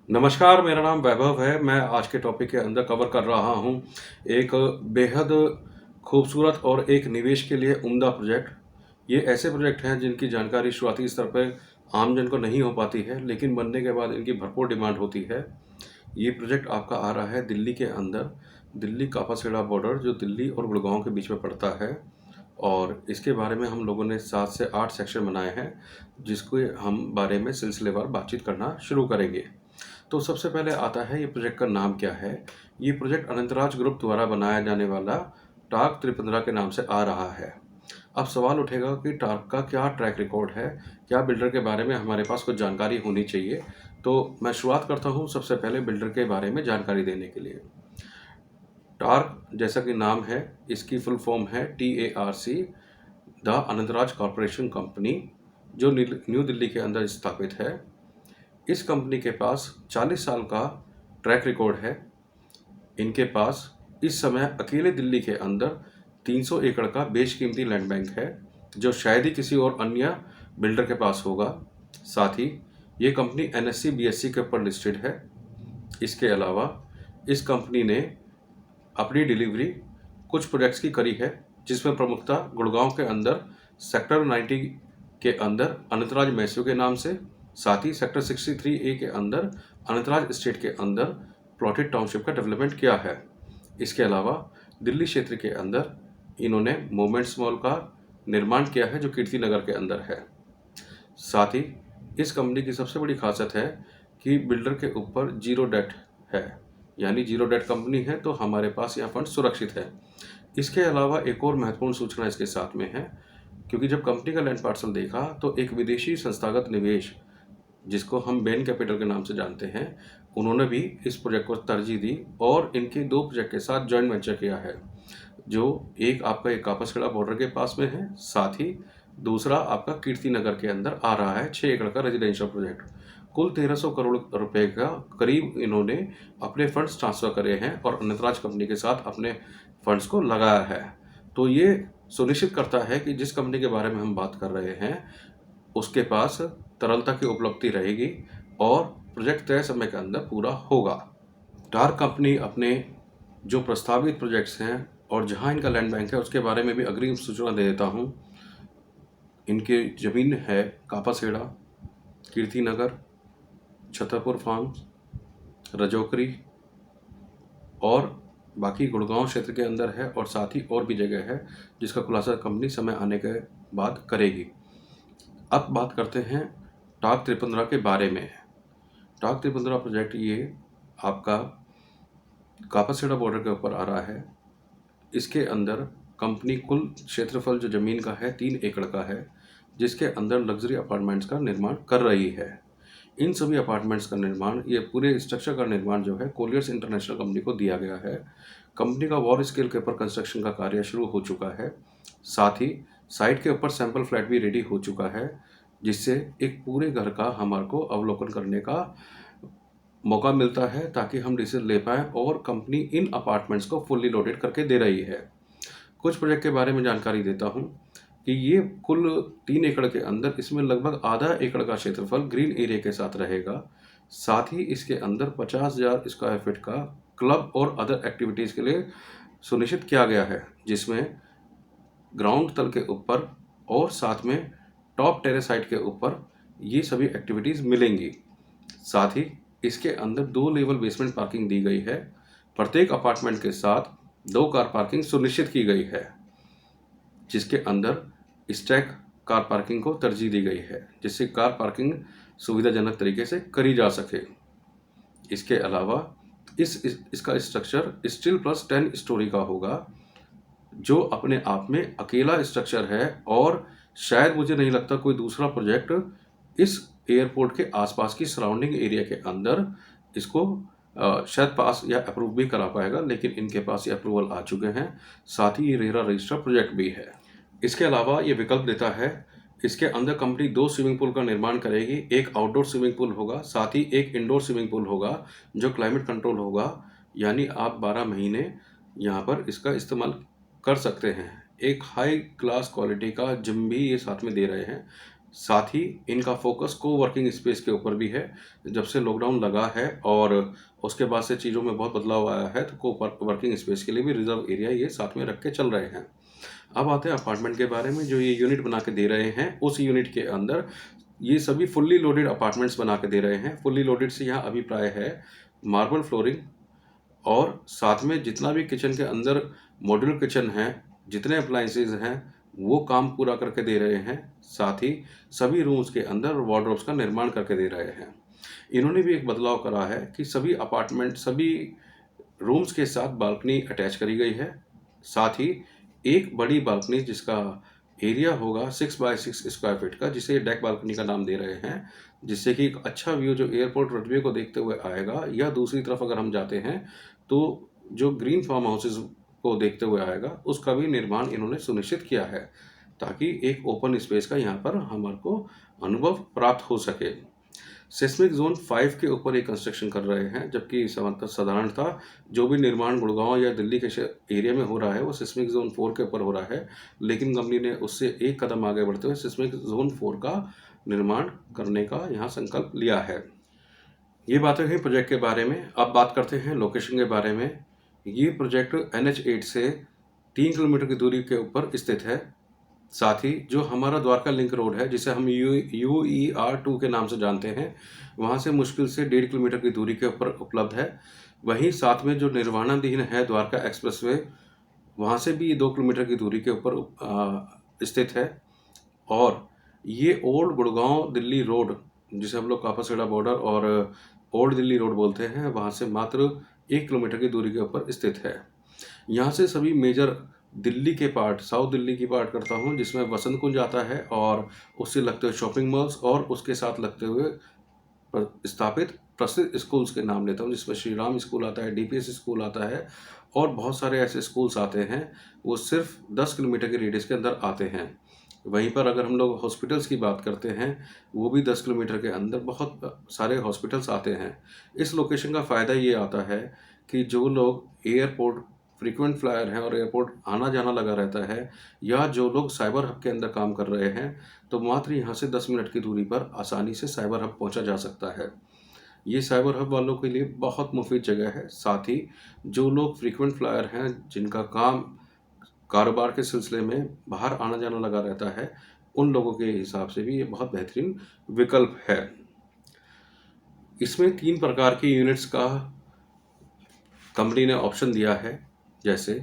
नमस्कार, मेरा नाम वैभव है। मैं आज के टॉपिक के अंदर कवर कर रहा हूँ एक बेहद खूबसूरत और एक निवेश के लिए उम्दा प्रोजेक्ट। ये ऐसे प्रोजेक्ट हैं जिनकी जानकारी शुरुआती स्तर पे आम जन को नहीं हो पाती है, लेकिन बनने के बाद इनकी भरपूर डिमांड होती है। ये प्रोजेक्ट आपका आ रहा है दिल्ली के अंदर, दिल्ली कापासेड़ा बॉर्डर जो दिल्ली और गुड़गांव के बीच में पड़ता है। और इसके बारे में हम लोगों ने 7 से 8 सेक्शन बनाए हैं, जिसके हम बारे में सिलसिलेवार बातचीत करना शुरू करेंगे। तो सबसे पहले आता है ये प्रोजेक्ट का नाम क्या है। ये प्रोजेक्ट अनंतराज ग्रुप द्वारा बनाया जाने वाला टार्क 315 के नाम से आ रहा है। अब सवाल उठेगा कि टार्क का क्या ट्रैक रिकॉर्ड है, क्या बिल्डर के बारे में हमारे पास कुछ जानकारी होनी चाहिए। तो मैं शुरुआत करता हूँ सबसे पहले बिल्डर के बारे में जानकारी देने के लिए। टार्क जैसा कि नाम है, इसकी फुल फॉर्म है TARC, the Anantraj corporation company, जो न्यू दिल्ली के अंदर स्थापित है। इस कंपनी के पास 40 साल का ट्रैक रिकॉर्ड है। इनके पास इस समय अकेले दिल्ली के अंदर 300 एकड़ का बेशकीमती लैंड बैंक है, जो शायद ही किसी और अन्य बिल्डर के पास होगा। साथ ही ये कंपनी NSE BSE के ऊपर लिस्टेड है। इसके अलावा इस कंपनी ने अपनी डिलीवरी कुछ प्रोजेक्ट्स की करी है, जिसमें प्रमुखता गुड़गांव के अंदर सेक्टर 90 के अंदर अनंतराज मैस्यू के नाम से, साथ ही सेक्टर 63A के अंदर अनंतराज एस्टेट के अंदर प्लॉटेड टाउनशिप का डेवलपमेंट किया है। इसके अलावा दिल्ली क्षेत्र के अंदर इन्होंने मोमेंट्स मॉल का निर्माण किया है, जो कीर्ति नगर के अंदर है। साथ ही इस कंपनी की सबसे बड़ी खासियत है कि बिल्डर के ऊपर जीरो डेट है, यानी जीरो डेट कंपनी है, तो हमारे पास यह फंड सुरक्षित है। इसके अलावा एक और महत्वपूर्ण सूचना इसके साथ में है, क्योंकि जब कंपनी का लैंड पार्सल देखा तो एक विदेशी संस्थागत निवेश, जिसको हम बेन कैपिटल के नाम से जानते हैं, उन्होंने भी इस प्रोजेक्ट को तरजीह दी और इनके 2 प्रोजेक्ट के साथ जॉइंट वेंचर किया है, जो एक आपका एक कापसखेड़ा बॉर्डर के पास में है, साथ ही दूसरा आपका कीर्ति नगर के अंदर आ रहा है 6 एकड़ का रेजिडेंशियल प्रोजेक्ट। कुल 1300 करोड़ रुपए का करीब इन्होंने अपने फंड्स ट्रांसफर करे हैं और अनंतराज कंपनी के साथ अपने फंड्स को लगाया है। तो ये सुनिश्चित करता है कि जिस कंपनी के बारे में हम बात कर रहे हैं, उसके पास तरलता की उपलब्धि रहेगी और प्रोजेक्ट तय समय के अंदर पूरा होगा। टार कंपनी अपने जो प्रस्तावित प्रोजेक्ट्स हैं और जहां इनका लैंड बैंक है, उसके बारे में भी अग्रिम सूचना दे देता हूं। इनकी ज़मीन है कापासेड़ा, कीर्ति नगर, छतरपुर फार्म्स, रजौकरी और बाकी गुड़गांव क्षेत्र के अंदर है, और साथ ही और भी जगह है जिसका खुलासा कंपनी समय आने के बाद करेगी। अब बात करते हैं टाक 315 के बारे में। टाक 315 प्रोजेक्ट ये आपका कापासेड़ा बॉर्डर के ऊपर आ रहा है। इसके अंदर कंपनी कुल क्षेत्रफल जो ज़मीन का है 3 एकड़ का है, जिसके अंदर लग्जरी अपार्टमेंट्स का निर्माण कर रही है। इन सभी अपार्टमेंट्स का निर्माण, ये पूरे स्ट्रक्चर का निर्माण जो है कोलियर्स इंटरनेशनल कंपनी को दिया गया है। कंपनी का वॉर स्केल के ऊपर कंस्ट्रक्शन का कार्य शुरू हो चुका है। साथ ही साइट के ऊपर सैंपल फ्लैट भी रेडी हो चुका है, जिससे एक पूरे घर का हमारे को अवलोकन करने का मौका मिलता है, ताकि हम डिसीजन ले पाएँ। और कंपनी इन अपार्टमेंट्स को फुल्ली लोडेड करके दे रही है। कुछ प्रोजेक्ट के बारे में जानकारी देता हूँ कि ये कुल 3 एकड़ के अंदर इसमें लगभग आधा एकड़ का क्षेत्रफल ग्रीन एरिया के साथ रहेगा। साथ ही इसके अंदर 50,000 स्क्वायर फीट का क्लब और अदर एक्टिविटीज़ के लिए सुनिश्चित किया गया है, जिसमें ग्राउंड तल के ऊपर और साथ में टॉप टेरेस साइट के ऊपर ये सभी एक्टिविटीज़ मिलेंगी। साथ ही इसके अंदर 2 लेवल बेसमेंट पार्किंग दी गई है। प्रत्येक अपार्टमेंट के साथ 2 कार पार्किंग सुनिश्चित की गई है, जिसके अंदर स्टैक कार पार्किंग को तरजीह दी गई है, जिससे कार पार्किंग सुविधाजनक तरीके से करी जा सके। इसके अलावा इसका स्ट्रक्चर स्टील प्लस 10 स्टोरी का होगा, जो अपने आप में अकेला स्ट्रक्चर है, और शायद मुझे नहीं लगता कोई दूसरा प्रोजेक्ट इस एयरपोर्ट के आसपास की सराउंडिंग एरिया के अंदर इसको शायद पास या अप्रूव भी करा पाएगा, लेकिन इनके पास ये अप्रूवल आ चुके हैं। साथ ही ये रेरा रजिस्टर प्रोजेक्ट भी है। इसके अलावा ये विकल्प देता है, इसके अंदर कंपनी 2 स्विमिंग पूल का निर्माण करेगी। एक आउटडोर स्विमिंग पूल होगा, साथ ही एक इंडोर स्विमिंग पूल होगा, जो क्लाइमेट कंट्रोल होगा, यानी आप 12 महीने यहाँ पर इसका इस्तेमाल कर सकते हैं। एक हाई क्लास क्वालिटी का जिम भी ये साथ में दे रहे हैं, साथ ही इनका फोकस कोवर्किंग स्पेस के ऊपर भी है। जब से लॉकडाउन लगा है और उसके बाद से चीज़ों में बहुत बदलाव आया है, तो कोवर्किंग स्पेस के लिए भी रिजर्व एरिया ये साथ में रख के चल रहे हैं। अब आते हैं अपार्टमेंट के बारे में। जो ये यूनिट बना के दे रहे हैं, उस यूनिट के अंदर ये सभी फुल्ली लोडेड अपार्टमेंट्स बना के दे रहे हैं। फुल्ली लोडेड से यहाँ अभिप्राय है मार्बल फ्लोरिंग, और साथ में जितना भी किचन के अंदर मॉड्यूलर किचन है, जितने अप्लाइंसेज हैं, वो काम पूरा करके दे रहे हैं। साथ ही सभी रूम्स के अंदर वार्डरोब्स का निर्माण करके दे रहे हैं। इन्होंने भी एक बदलाव करा है कि सभी रूम्स के साथ बालकनी अटैच करी गई है। साथ ही एक बड़ी बालकनी जिसका एरिया होगा 6 बाय 6 स्क्वायर फीट का, जिसे डेक बालकनी का नाम दे रहे हैं, जिससे कि एक अच्छा व्यू जो एयरपोर्ट रनवे को देखते हुए आएगा, या दूसरी तरफ अगर हम जाते हैं तो जो ग्रीन फार्म हाउसेज को देखते हुए आएगा, उसका भी निर्माण इन्होंने सुनिश्चित किया है, ताकि एक ओपन स्पेस का यहाँ पर हमारे को अनुभव प्राप्त हो सके। सिस्मिक जोन 5 के ऊपर एक कंस्ट्रक्शन कर रहे हैं, जबकि साधारणतः जो भी निर्माण गुड़गांव या दिल्ली के एरिया में हो रहा है, वो सिस्मिक जोन 4 के ऊपर हो रहा है। लेकिन कंपनी ने उससे एक कदम आगे बढ़ते हुए सिस्मिक जोन 4 का निर्माण करने का यहाँ संकल्प लिया है। ये बातें हैं प्रोजेक्ट के बारे में। अब बात करते हैं लोकेशन के बारे में। ये प्रोजेक्ट NH8 से 3 किलोमीटर की दूरी के ऊपर स्थित है। साथ ही जो हमारा द्वारका लिंक रोड है, जिसे हम UER2 के नाम से जानते हैं, वहाँ से मुश्किल से 1.5 किलोमीटर की दूरी के ऊपर उपलब्ध है। वहीं साथ में जो निर्माणाधीन है द्वारका एक्सप्रेसवे, वहाँ से भी 2 किलोमीटर की दूरी के ऊपर स्थित है। और ये ओल्ड गुड़गांव दिल्ली रोड, जिसे हम लोग कापासेड़ा बॉर्डर और ओल्ड दिल्ली रोड बोलते हैं, वहाँ से मात्र 1 किलोमीटर की दूरी के ऊपर स्थित है। यहाँ से सभी मेजर दिल्ली के पार्ट, साउथ दिल्ली की पार्ट करता हूँ, जिसमें वसंत कुंज आता है और उससे लगते हुए शॉपिंग मॉल्स, और उसके साथ लगते हुए स्थापित प्रसिद्ध स्कूल्स के नाम लेता हूँ, जिसमें श्री राम स्कूल आता है, DPS स्कूल आता है, और बहुत सारे ऐसे स्कूल्स आते हैं, वो सिर्फ 10 किलोमीटर के रेडियस के अंदर आते हैं। वहीं पर अगर हम लोग हॉस्पिटल्स की बात करते हैं, वो भी 10 किलोमीटर के अंदर बहुत सारे हॉस्पिटल्स आते हैं। इस लोकेशन का फ़ायदा ये आता है कि जो लोग एयरपोर्ट फ्रीक्वेंट फ्लायर हैं और एयरपोर्ट आना जाना लगा रहता है, या जो लोग साइबर हब के अंदर काम कर रहे हैं, तो मात्र यहाँ से 10 मिनट की दूरी पर आसानी से साइबर हब पहुँचा जा सकता है। ये साइबर हब वालों के लिए बहुत मुफीद जगह है। साथ ही जो लोग फ्रीक्वेंट फ्लायर हैं, जिनका काम कारोबार के सिलसिले में बाहर आना जाना लगा रहता है, उन लोगों के हिसाब से भी ये बहुत बेहतरीन विकल्प है। इसमें 3 प्रकार की यूनिट्स का कंपनी ने ऑप्शन दिया है। जैसे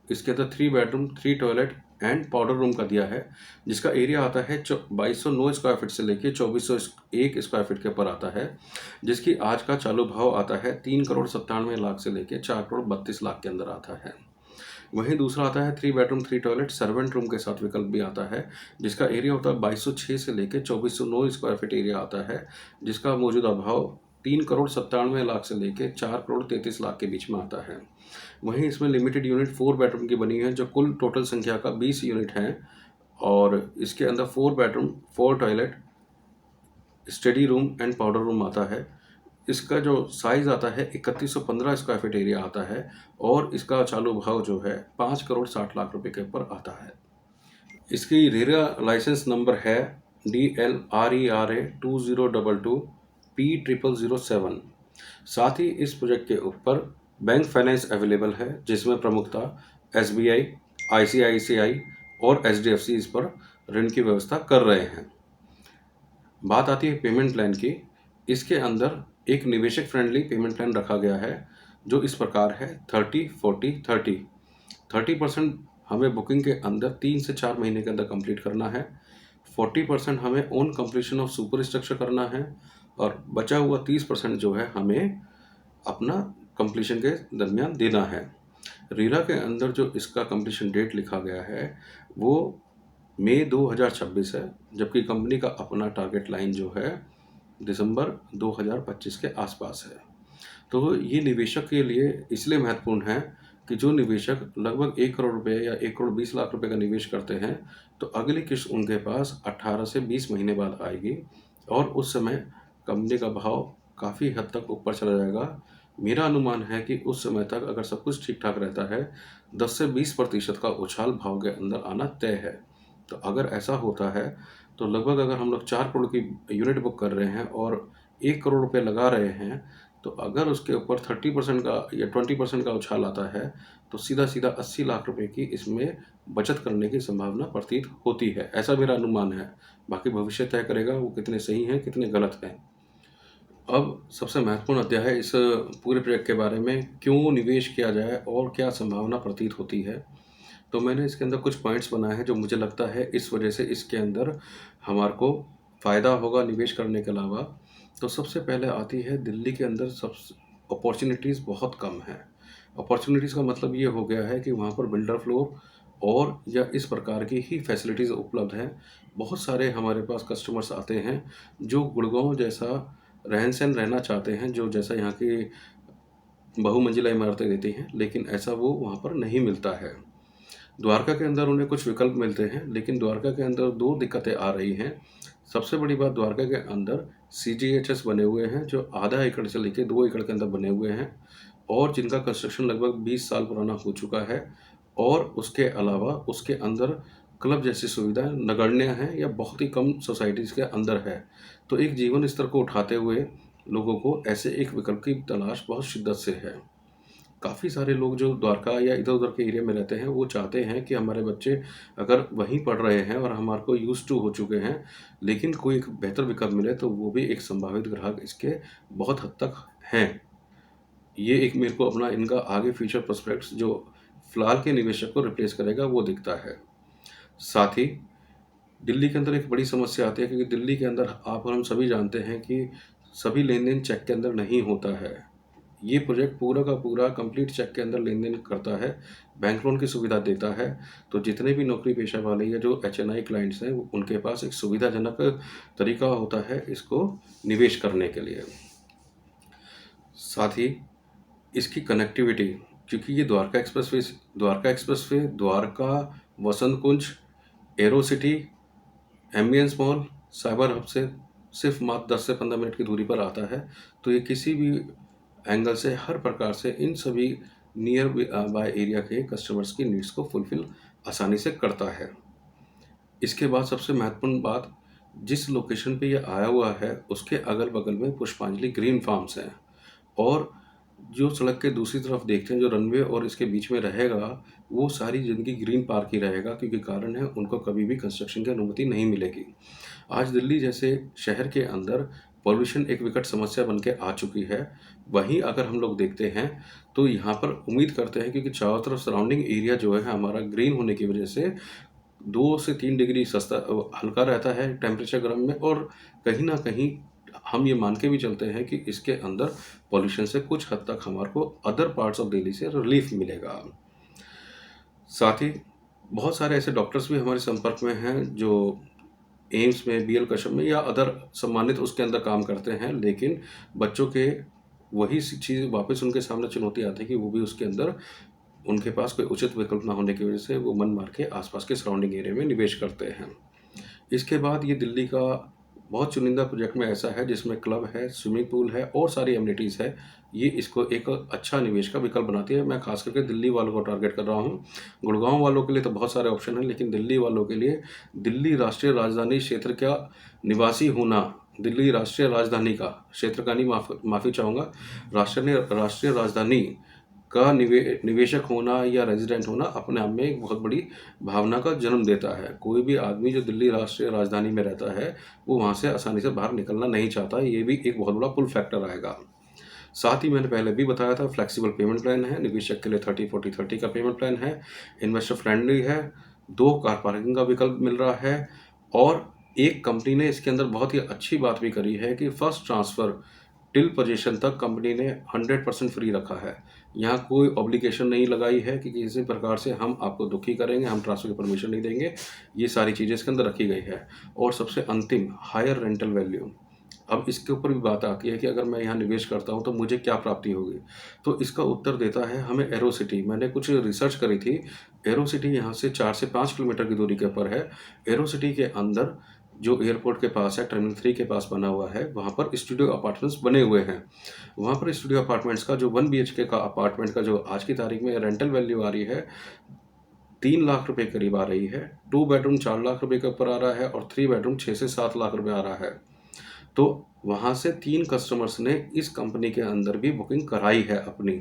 इसके अंदर 3 bedroom, 3 toilet and powder room का दिया है, जिसका एरिया आता है 2209 स्क्वायर फीट से लेके 2401 स्क्वायर फीट के ऊपर आता है, जिसकी आज का चालू भाव आता है 3,97,00,000 से लेके 4,32,00,000 के अंदर आता है। वहीं दूसरा आता है 3 बेडरूम 3 टॉयलेट सर्वेंट रूम के साथ विकल्प भी आता है, जिसका एरिया होता है 2206 से लेके 2409 स्क्वायर फीट एरिया आता है, जिसका मौजूदा भाव 3,97,00,000 से लेके 4,33,00,000 के बीच में आता है। वहीं इसमें लिमिटेड यूनिट 4 बेडरूम की बनी है, जो कुल टोटल संख्या का 20 यूनिट हैं, और इसके अंदर 4 bedroom 4 toilet study room and powder room आता है। इसका जो साइज़ आता है 3115 स्क्वायर फीट एरिया आता है, और इसका चालू भाव जो है 5,60,00,000 रुपये के ऊपर आता है। इसकी रेरा लाइसेंस नंबर है DLRERA 2022 P0007। साथ ही इस प्रोजेक्ट के ऊपर बैंक फाइनेंस अवेलेबल है, जिसमें प्रमुखतः SBI, ICICI और HDFC इस पर ऋण की व्यवस्था कर रहे हैं। बात आती है पेमेंट प्लान की। इसके अंदर एक निवेशक फ्रेंडली पेमेंट प्लान रखा गया है, जो इस प्रकार है 30-40-30। 30% हमें बुकिंग के अंदर 3 से 4 महीने के अंदर कंप्लीट करना है। 40% हमें on completion of super structure करना है, और बचा हुआ 30% जो है हमें अपना कंप्लीशन के दरमियान देना है। रेरा के अंदर जो इसका कंप्लीशन डेट लिखा गया है, वो मई 2026 है, जबकि कंपनी का अपना टारगेट लाइन जो है दिसंबर 2025 के आसपास है। तो ये निवेशक के लिए इसलिए महत्वपूर्ण है कि जो निवेशक लगभग 1 करोड़ रुपए या 1,20,00,000 रुपए का निवेश करते हैं, तो अगली किस्त उनके पास 18 से 20 महीने बाद आएगी, और उस समय कंपनी का भाव काफ़ी हद तक ऊपर चला जाएगा। मेरा अनुमान है कि उस समय तक अगर सब कुछ ठीक ठाक रहता है, 10 से 20% का उछाल भाव के अंदर आना तय है। तो अगर ऐसा होता है, तो लगभग अगर हम लोग 4 करोड़ की यूनिट बुक कर रहे हैं और 1 करोड़ रुपए लगा रहे हैं, तो अगर उसके ऊपर 30% का या 20% का उछाल आता है, तो सीधा-सीधा 80 लाख रुपए की इसमें बचत करने की संभावना प्रतीत होती है। ऐसा मेरा अनुमान है। बाकी भविष्य तय करेगा वो कितने सही हैं, कितने गलत हैं। अब सबसे महत्वपूर्ण अध्याय है इस पूरे प्रोजेक्ट के बारे में, क्यों निवेश किया जाए और क्या संभावना प्रतीत होती है। तो मैंने इसके अंदर कुछ पॉइंट्स बनाए हैं जो मुझे लगता है इस वजह से इसके अंदर हमारे को फ़ायदा होगा निवेश करने के अलावा। तो सबसे पहले आती है दिल्ली के अंदर सब अपॉर्चुनिटीज़ बहुत कम हैं। अपॉर्चुनिटीज़ का मतलब ये हो गया है कि वहाँ पर बिल्डर फ्लोर और या इस प्रकार की ही फैसिलिटीज़ उपलब्ध हैं। बहुत सारे हमारे पास कस्टमर्स आते हैं जो गुड़गांव जैसा रहन-सहन रहना चाहते हैं, जो जैसा यहाँ की बहुमंजिला इमारतें देती हैं, लेकिन ऐसा वो वहाँ पर नहीं मिलता है। द्वारका के अंदर उन्हें कुछ विकल्प मिलते हैं, लेकिन द्वारका के अंदर 2 दिक्कतें आ रही हैं। सबसे बड़ी बात, द्वारका के अंदर सीजीएचएस बने हुए हैं जो आधा एकड़ से लेके 2 एकड़ के अंदर बने हुए हैं और जिनका कंस्ट्रक्शन लगभग 20 साल पुराना हो चुका है और उसके अलावा उसके अंदर क्लब जैसी सुविधाएँ नगण्य हैं या बहुत ही कम सोसाइटीज़ के अंदर है। तो एक जीवन स्तर को उठाते हुए लोगों को ऐसे एक विकल्प की तलाश बहुत शिद्दत से है। काफ़ी सारे लोग जो द्वारका या इधर-उधर के एरिया में रहते हैं, वो चाहते हैं कि हमारे बच्चे अगर वहीं पढ़ रहे हैं और हमारे को यूज़्ड टू हो चुके हैं, लेकिन कोई एक बेहतर विकल्प मिले तो वो भी एक संभावित ग्राहक इसके बहुत हद तक हैं। ये एक मेरे को अपना इनका आगे फ्यूचर प्रोस्पेक्ट्स जो फिलहाल के निवेशक को रिप्लेस करेगा वो दिखता है। साथ ही दिल्ली के अंदर एक बड़ी समस्या आती है क्योंकि दिल्ली के अंदर आप और हम सभी जानते हैं कि सभी लेन-देन चेक के अंदर नहीं होता है। ये प्रोजेक्ट पूरा का पूरा कंप्लीट चेक के अंदर लेन-देन करता है, बैंक लोन की सुविधा देता है। तो जितने भी नौकरी पेशा वाले या जो एचएनआई क्लाइंट्स हैं, उनके पास एक सुविधाजनक तरीका होता है इसको निवेश करने के लिए। साथ ही इसकी कनेक्टिविटी, क्योंकि ये Dwarka expressway, Dwarka, Vasant Kunj, Aerocity, Ambience Mall, Cyber Hub से सिर्फ मात्र 10 से 15 मिनट की दूरी पर आता है। तो ये किसी भी एंगल से हर प्रकार से इन सभी नियर बाय एरिया के कस्टमर्स की नीड्स को फुलफिल आसानी से करता है। इसके बाद सबसे महत्वपूर्ण बात, जिस लोकेशन पे ये आया हुआ है उसके अगल-बगल में पुष्पांजलि ग्रीन फार्म्स हैं और जो सड़क के दूसरी तरफ देखते हैं जो रनवे और इसके बीच में रहेगा, वो सारी ज़िंदगी ग्रीन पार्क ही रहेगा क्योंकि कारण है उनको कभी भी कंस्ट्रक्शन की अनुमति नहीं मिलेगी। आज दिल्ली जैसे शहर के अंदर पॉल्यूशन एक विकट समस्या बन के आ चुकी है। वहीं अगर हम लोग देखते हैं तो यहाँ पर उम्मीद करते हैं क्योंकि चारों तरफ सराउंडिंग एरिया जो है हमारा ग्रीन होने की वजह से 2 से 3 डिग्री सस्ता हल्का रहता है टेम्परेचर गर्म में और कहीं न कहीं हम ये मान के भी चलते हैं कि इसके अंदर पॉल्यूशन से कुछ हद तक हमारे को अदर पार्ट्स ऑफ दिल्ली से रिलीफ मिलेगा। साथ ही बहुत सारे ऐसे डॉक्टर्स भी हमारे संपर्क में हैं जो एम्स में, बीएल कश्यप में या अदर सम्मानित उसके अंदर काम करते हैं, लेकिन बच्चों के वही चीज़ वापस उनके सामने चुनौती आती है कि वो भी उसके अंदर उनके पास कोई उचित विकल्प ना होने की वजह से वो मन मार के आसपास के सराउंडिंग एरिया में निवेश करते हैं। इसके बाद ये दिल्ली का बहुत चुनिंदा प्रोजेक्ट में ऐसा है जिसमें क्लब है, स्विमिंग पूल है और सारी एमिनिटीज़ है। ये इसको एक अच्छा निवेश का विकल्प बनाती है। मैं खास करके दिल्ली वालों को टारगेट कर रहा हूँ। गुड़गांव वालों के लिए तो बहुत सारे ऑप्शन हैं, लेकिन दिल्ली वालों के लिए दिल्ली राष्ट्रीय राजधानी क्षेत्र का निवासी होना, दिल्ली राष्ट्रीय राजधानी का क्षेत्र का नहीं, माफ़ी चाहूँगा, राष्ट्रीय राजधानी का निवेशक होना या रेजिडेंट होना अपने आप में एक बहुत बड़ी भावना का जन्म देता है। कोई भी आदमी जो दिल्ली राष्ट्रीय राजधानी में रहता है, वो वहाँ से आसानी से बाहर निकलना नहीं चाहता। ये भी एक बहुत बड़ा पुल फैक्टर आएगा। साथ ही मैंने पहले भी बताया था फ्लेक्सिबल पेमेंट प्लान है, निवेशक के लिए 30-40-30 का पेमेंट प्लान है, इन्वेस्टर फ्रेंडली है, 2 कार पार्किंग का विकल्प मिल रहा है और एक कंपनी ने इसके अंदर बहुत ही अच्छी बात भी करी है कि फर्स्ट ट्रांसफ़र टिल पोजीशन तक कंपनी ने 100% फ्री रखा है। यहाँ कोई ऑब्लिगेशन नहीं लगाई है कि किसी प्रकार से हम आपको दुखी करेंगे, हम ट्रांसफ़र की परमिशन नहीं देंगे। ये सारी चीज़ें इसके अंदर रखी गई है। और सबसे अंतिम, हायर रेंटल वैल्यू। अब इसके ऊपर भी बात आती है कि अगर मैं यहाँ निवेश करता हूँ तो मुझे क्या प्राप्ति होगी? तो इसका उत्तर देता है हमें एरो सिटी। मैंने कुछ रिसर्च करी थी। एरो सिटी यहाँ से 4 से 5 किलोमीटर की दूरी के ऊपर है। एरो सिटी के अंदर जो एयरपोर्ट के पास है, टर्मिनल 3 के पास बना हुआ है, वहाँ पर स्टूडियो अपार्टमेंट्स बने हुए हैं। वहाँ पर स्टूडियो अपार्टमेंट्स का जो 1 बीएचके का अपार्टमेंट का जो आज की तारीख में रेंटल वैल्यू आ रही है 3 लाख रुपए करीब आ रही है। 2 बेडरूम 4 लाख रुपए के ऊपर आ रहा है और 3 बेडरूम 6 से 7 लाख रुपए आ रहा है। तो वहाँ से 3 कस्टमर्स ने इस कंपनी के अंदर भी बुकिंग कराई है अपनी,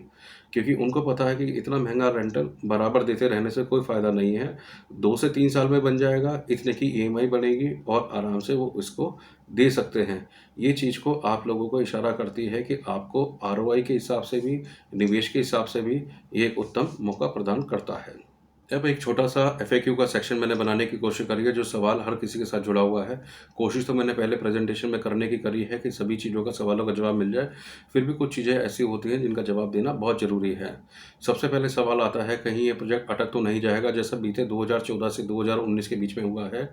क्योंकि उनको पता है कि इतना महंगा रेंटल बराबर देते रहने से कोई फ़ायदा नहीं है। 2 से 3 साल में बन जाएगा, इतने की ईएमआई बनेगी और आराम से वो इसको दे सकते हैं। ये चीज़ को आप लोगों को इशारा करती है कि आपको आरओआई के हिसाब से भी, निवेश के हिसाब से भी ये एक उत्तम मौका प्रदान करता है। अब एक छोटा-सा एफएक्यू का सेक्शन मैंने बनाने की कोशिश करी है, जो सवाल हर किसी के साथ जुड़ा हुआ है। कोशिश तो मैंने पहले प्रेज़ेंटेशन में करने की करी है कि सभी चीज़ों का सवालों का जवाब मिल जाए, फिर भी कुछ चीज़ें ऐसी होती हैं जिनका जवाब देना बहुत ज़रूरी है। सबसे पहले सवाल आता है, कहीं ये प्रोजेक्ट अटक तो नहीं जाएगा जैसा बीते 2014 से 2019 के बीच में हुआ है?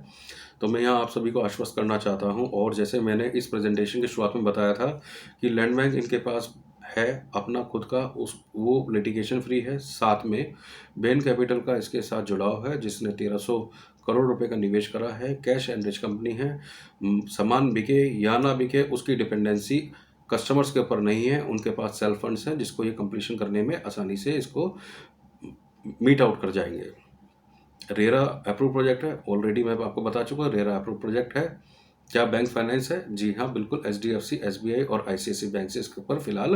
तो मैं यहाँ आप सभी को आश्वस्त करना चाहता हूँ, और जैसे मैंने इस प्रेज़ेंटेशन की शुरुआत में बताया था कि लैंड बैंक इनके पास है अपना खुद का, उस वो लिटिगेशन फ्री है। साथ में बेन कैपिटल का इसके साथ जुड़ाव है, जिसने 1300 करोड़ रुपए का निवेश करा है। कैश एंड रिच कंपनी है। सामान बिके या ना बिके उसकी डिपेंडेंसी कस्टमर्स के ऊपर नहीं है, उनके पास सेल्फ फंड्स हैं जिसको ये कंप्लीशन करने में आसानी से इसको मीट आउट कर जाएंगे। रेरा अप्रूव प्रोजेक्ट है, ऑलरेडी मैं आपको बता चुका हूँ, रेरा अप्रूव प्रोजेक्ट है। क्या बैंक फाइनेंस है? जी हाँ, बिल्कुल। एचडीएफसी, एसबीआई और आईसीआईसी बैंक से इसके ऊपर फिलहाल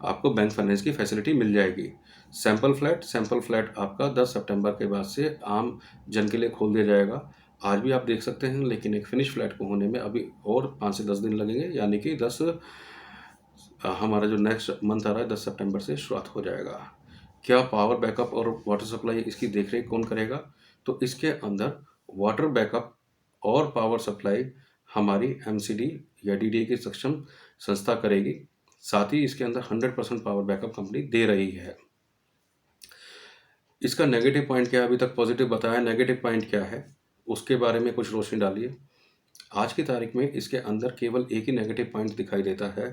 आपको बैंक फाइनेंस की फैसिलिटी मिल जाएगी। सैंपल फ्लैट आपका 10 सितंबर के बाद से आम जन के लिए खोल दिया जाएगा। आज भी आप देख सकते हैं, लेकिन एक फिनिश फ्लैट को होने में अभी और 5 से 10 दिन लगेंगे, यानी कि हमारा जो नेक्स्ट मंथ आ रहा है 10 सितंबर से शुरुआत हो जाएगा। क्या पावर बैकअप और वाटर सप्लाई इसकी देखरेख कौन करेगा? तो इसके अंदर वाटर बैकअप और पावर सप्लाई हमारी एमसीडी या डीडीए की सक्षम संस्था करेगी। साथ ही इसके अंदर 100% पावर बैकअप कंपनी दे रही है। इसका नेगेटिव पॉइंट क्या है? अभी तक पॉजिटिव बताया, नेगेटिव पॉइंट क्या है उसके बारे में कुछ रोशनी डालिए। आज की तारीख में इसके अंदर केवल एक ही नेगेटिव पॉइंट दिखाई देता है।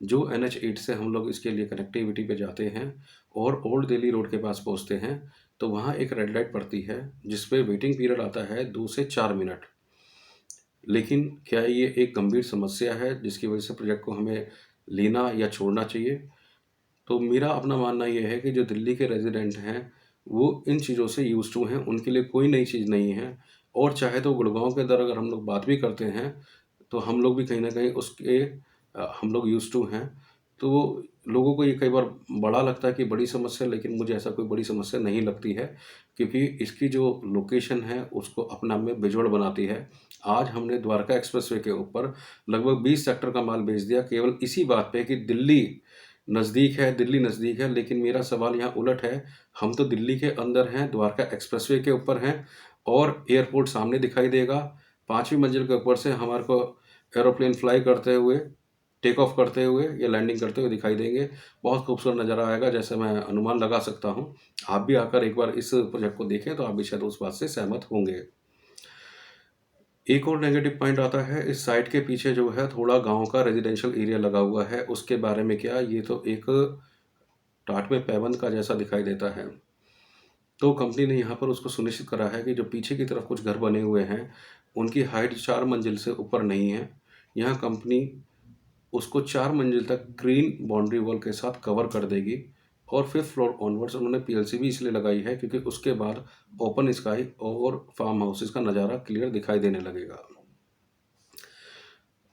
जो NH8 से हम लोग इसके लिए कनेक्टिविटी पे जाते हैं और ओल्ड दिल्ली रोड के पास पहुंचते हैं, तो वहाँ एक रेड लाइट पड़ती है जिस पे वेटिंग पीरियड आता है 2 से 4 मिनट। लेकिन क्या ये एक गंभीर समस्या है जिसकी वजह से प्रोजेक्ट को हमें लेना या छोड़ना चाहिए? तो मेरा अपना मानना ये है कि जो दिल्ली के रेजिडेंट हैं, वो इन चीज़ों से यूज़ टू हैं, उनके लिए कोई नई चीज़ नहीं है। और चाहे तो गुड़गांव के अंदर अगर हम लोग बात भी करते हैं, तो हम लोग भी कहीं न कहीं उसके हम लोग यूज़ टू हैं। तो लोगों को ये कई बार बड़ा लगता है कि बड़ी समस्या, लेकिन मुझे ऐसा कोई बड़ी समस्या नहीं लगती है, क्योंकि इसकी जो लोकेशन है उसको अपने आप में बेजोड़ बनाती है। आज हमने द्वारका एक्सप्रेसवे के ऊपर लगभग 20 सेक्टर का माल बेच दिया, केवल इसी बात पे कि दिल्ली दिल्ली नज़दीक है। लेकिन मेरा सवाल यहाँ उलट है, हम तो दिल्ली के अंदर हैं, द्वारका एक्सप्रेसवे के ऊपर हैं और एयरपोर्ट सामने दिखाई देगा। 5वीं मंजिल के ऊपर से हमारे को एरोप्लेन फ्लाई करते हुए, टेक ऑफ करते हुए या लैंडिंग करते हुए दिखाई देंगे। बहुत खूबसूरत नज़ारा आएगा, जैसे मैं अनुमान लगा सकता हूँ। आप भी आकर एक बार इस प्रोजेक्ट को देखें तो आप भी शायद उस बात से सहमत होंगे। एक और नेगेटिव पॉइंट आता है, इस साइट के पीछे जो है थोड़ा गांव का रेजिडेंशियल एरिया लगा हुआ है। उसके बारे में क्या, ये तो एक टाट में पैबंद का जैसा दिखाई देता है। तो कंपनी ने यहाँ पर उसको सुनिश्चित करा है कि जो पीछे की तरफ कुछ घर बने हुए हैं, उनकी हाइट 4 मंजिल से ऊपर नहीं है। यहाँ कंपनी उसको 4 मंजिल तक ग्रीन बाउंड्री वॉल के साथ कवर कर देगी। और 5th फ्लोर ऑनवर्ड्स उन्होंने पीएलसी भी इसलिए लगाई है क्योंकि उसके बाद ओपन स्काई और फार्म हाउसेस का नज़ारा क्लियर दिखाई देने लगेगा।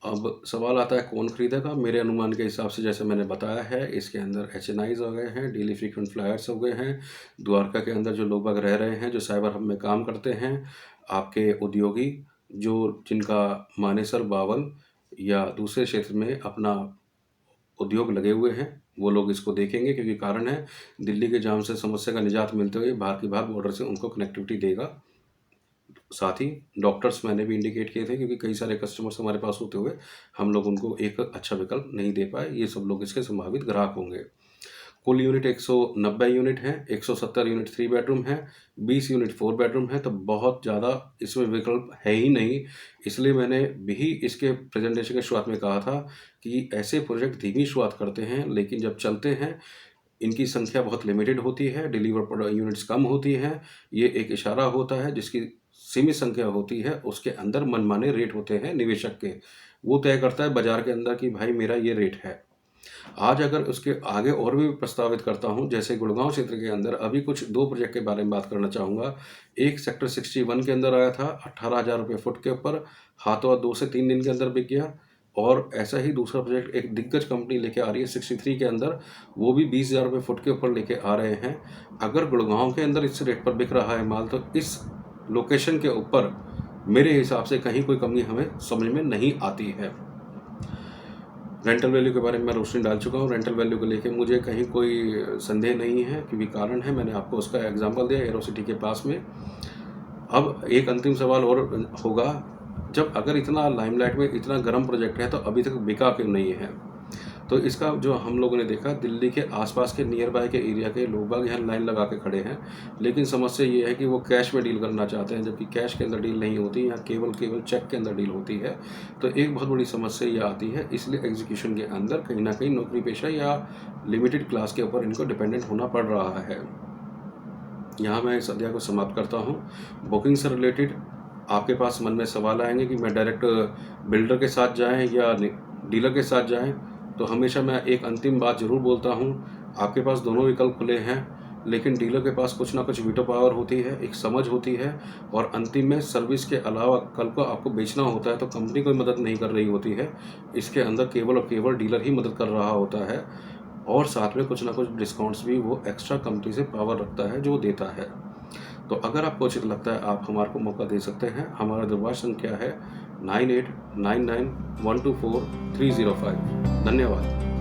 अब सवाल आता है कौन खरीदेगा? मेरे अनुमान के हिसाब से जैसे मैंने बताया है, इसके अंदर एचएनआईज हो गए हैं, डेली फ्रीक्वेंट फ्लायर्स हो गए हैं, द्वारका के अंदर जो लोग बाग रह रहे हैं, जो साइबर हब में काम करते हैं, आपके उद्योगी जो जिनका मानेसर, बावल या दूसरे क्षेत्र में अपना उद्योग लगे हुए हैं, वो लोग इसको देखेंगे, क्योंकि कारण है दिल्ली के जाम से समस्या का निजात मिलते हुए बाहर की बाहर बॉर्डर से उनको कनेक्टिविटी देगा। साथ ही डॉक्टर्स मैंने भी इंडिकेट किए थे, क्योंकि कई सारे कस्टमर्स हमारे पास होते हुए हम लोग उनको एक अच्छा विकल्प नहीं दे पाए। ये सब लोग इसके संभावित ग्राहक होंगे। कुल यूनिट 190 यूनिट हैं, 170 यूनिट 3 बेडरूम है, 20 यूनिट 4 बेडरूम है, तो बहुत ज़्यादा इसमें विकल्प है ही नहीं। इसलिए मैंने भी इसके प्रेजेंटेशन की शुरुआत में कहा था कि ऐसे प्रोजेक्ट धीमी शुरुआत करते हैं, लेकिन जब चलते हैं इनकी संख्या बहुत लिमिटेड होती है, डिलीवर यूनिट्स कम होती हैं। ये एक इशारा होता है, जिसकी सीमित संख्या होती है उसके अंदर मनमाने रेट होते हैं निवेशक के। वो तय करता है बाजार के अंदर कि भाई मेरा ये रेट है। आज अगर उसके आगे और भी प्रस्तावित करता हूँ, जैसे गुड़गांव क्षेत्र के अंदर अभी कुछ 2 प्रोजेक्ट के बारे में बात करना चाहूँगा। एक सेक्टर 61 के अंदर आया था, 18,000 रुपये फुट के ऊपर, हाथों-हाथ 2 से 3 दिन के अंदर बिक गया। और ऐसा ही दूसरा प्रोजेक्ट एक दिग्गज कंपनी लेके आ रही है 63 के अंदर, वो भी 20,000 रुपये फुट के ऊपर लेके आ रहे हैं। अगर गुड़गांव के अंदर इस रेट पर बिक रहा है माल, तो इस लोकेशन के ऊपर मेरे हिसाब से कहीं कोई कमी हमें समझ में नहीं आती है। रेंटल वैल्यू के बारे में मैं रोशनी डाल चुका हूँ। रेंटल वैल्यू को लेके मुझे कहीं कोई संदेह नहीं है, क्योंकि कारण है, मैंने आपको उसका एग्जांपल दिया एरोसिटी के पास में। अब एक अंतिम सवाल और होगा, जब अगर इतना लाइमलाइट में इतना गर्म प्रोजेक्ट है तो अभी तक बिका क्यों नहीं है? तो इसका जो हम लोगों ने देखा, दिल्ली के आसपास के नियर बाय के एरिया के लोग बाग यहाँ लाइन लगा के खड़े हैं, लेकिन समस्या ये है कि वो कैश में डील करना चाहते हैं, जबकि कैश के अंदर डील नहीं होती, यहाँ केवल चेक के अंदर डील होती है। तो एक बहुत बड़ी समस्या ये आती है, इसलिए एग्जीक्यूशन के अंदर कहीं ना कहीं नौकरी पेशा या लिमिटेड क्लास के ऊपर इनको डिपेंडेंट होना पड़ रहा है। यहाँ मैं इस अध्याय को समाप्त करता हूँ। बुकिंग से रिलेटेड आपके पास मन में सवाल आएंगे कि मैं डायरेक्ट बिल्डर के साथ जाएं या डीलर के साथ जाएं, तो हमेशा मैं एक अंतिम बात ज़रूर बोलता हूँ, आपके पास दोनों विकल्प खुले हैं, लेकिन डीलर के पास कुछ ना कुछ वीटो पावर होती है, एक समझ होती है, और अंतिम में सर्विस के अलावा कल को आपको बेचना होता है तो कंपनी कोई मदद नहीं कर रही होती है, इसके अंदर केवल और केवल डीलर ही मदद कर रहा होता है, और साथ में कुछ ना कुछ डिस्काउंट्स भी वो एक्स्ट्रा कंपनी से पावर रखता है जो देता है। तो अगर आपको उचित लगता है, आप हमारे को मौका दे सकते हैं। हमारा दूरभाष संख्या है 9899124305। धन्यवाद।